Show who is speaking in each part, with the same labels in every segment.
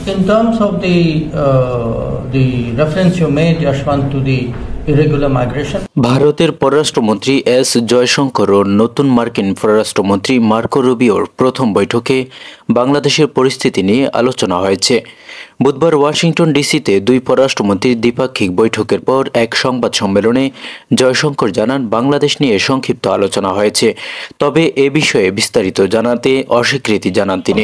Speaker 1: In terms of the reference you made, Yashwant, to the irregular migration,
Speaker 2: ভারতের পররাষ্ট্রমন্ত্রী S Jaishankar ও নতুন মার্কিন পররাষ্ট্রমন্ত্রী মার্কো রুবিওর প্রথম বৈঠকে বাংলাদেশের পরিস্থিতি নিয়ে আলোচনা হয়েছে। বুধবার ওয়াশিংটন ডিসিতে দুই পররাষ্ট্রমন্ত্রীর দ্বিপাক্ষিক বৈঠকের পর এক সংবাদ সম্মেলনে জয়শঙ্কর জানান, বাংলাদেশ নিয়ে সংক্ষিপ্ত আলোচনা হয়েছে, তবে এ বিষয়ে বিস্তারিত জানাতে অস্বীকৃতি জানান তিনি।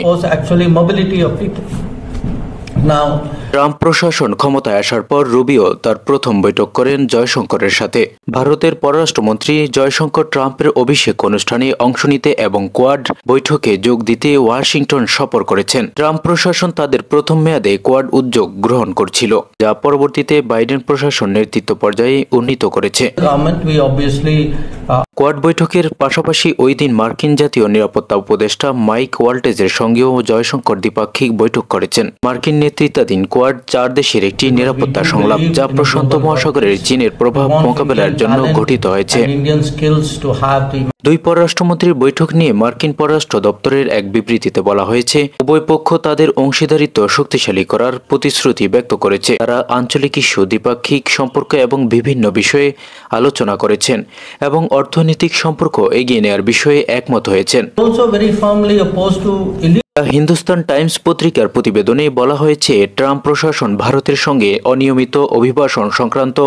Speaker 2: ট্রাম্প প্রশাসন ক্ষমতায় আসার পর রুবিও তার প্রথম বৈঠক করেন জয়শঙ্করের সাথে। ভারতের পররাষ্ট্রমন্ত্রী জয়শঙ্কর ট্রাম্পের অভিষেক অনুষ্ঠানে অংশ নিতে এবং কোয়াড বৈঠকে যোগ দিতে ওয়াশিংটন সফর করেছেন। ট্রাম্প প্রশাসন তাদের প্রথম মেয়াদে কোয়াড উদ্যোগ গ্রহণ করছিল, যা পরবর্তীতে বাইডেন প্রশাসন নেতৃত্ব পর্যায়ে উন্নীত করেছে। কোয়াড বৈঠকের পাশাপাশি ওই দিন মার্কিন জাতীয় নিরাপত্তা উপদেষ্টা মাইক ওয়াল্টেজের সঙ্গেও জয়শঙ্কর দ্বিপাক্ষিক বৈঠক করেছেন। মার্কিন নেতৃত্বাধীন কোয়াড 4 দেশের একটি নিরাপত্তা সংলাপ, যা প্রশান্ত মহাসাগরের চীনের প্রভাব মোকাবেলার জন্য গঠিত হয়েছে। দুই পররাষ্ট্রমন্ত্রীর বৈঠক নিয়ে মার্কিন পররাষ্ট্র দপ্তরের এক বিবৃতিতে বলা হয়েছে, উভয় পক্ষ তাদের অংশীদারিত্ব শক্তিশালী করার প্রতিশ্রুতি ব্যক্ত করেছে। তারা আঞ্চলিক ইস্যু, দ্বিপাক্ষিক সম্পর্ক এবং বিভিন্ন বিষয়ে আলোচনা করেছেন এবং অর্থনৈতিক সম্পর্ক এগিয়ে নেওয়ার বিষয়ে একমত হয়েছেন। হিন্দুস্তান টাইমস পত্রিকার প্রতিবেদনে বলা হয়েছে, ট্রাম্প প্রশাসন ভারতের সঙ্গে অনিয়মিত অভিবাসন সংক্রান্ত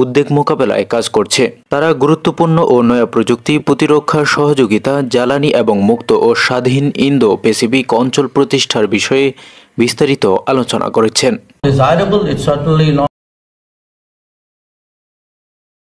Speaker 2: উদ্বেগ মোকাবেলায় কাজ করছে। তারা গুরুত্বপূর্ণ ও নয়া প্রযুক্তি, প্রতিরক্ষা সহযোগিতা, জ্বালানি এবং মুক্ত ও স্বাধীন ইন্দো প্যাসিফিক অঞ্চল প্রতিষ্ঠার বিষয়ে বিস্তারিত আলোচনা করেছেন।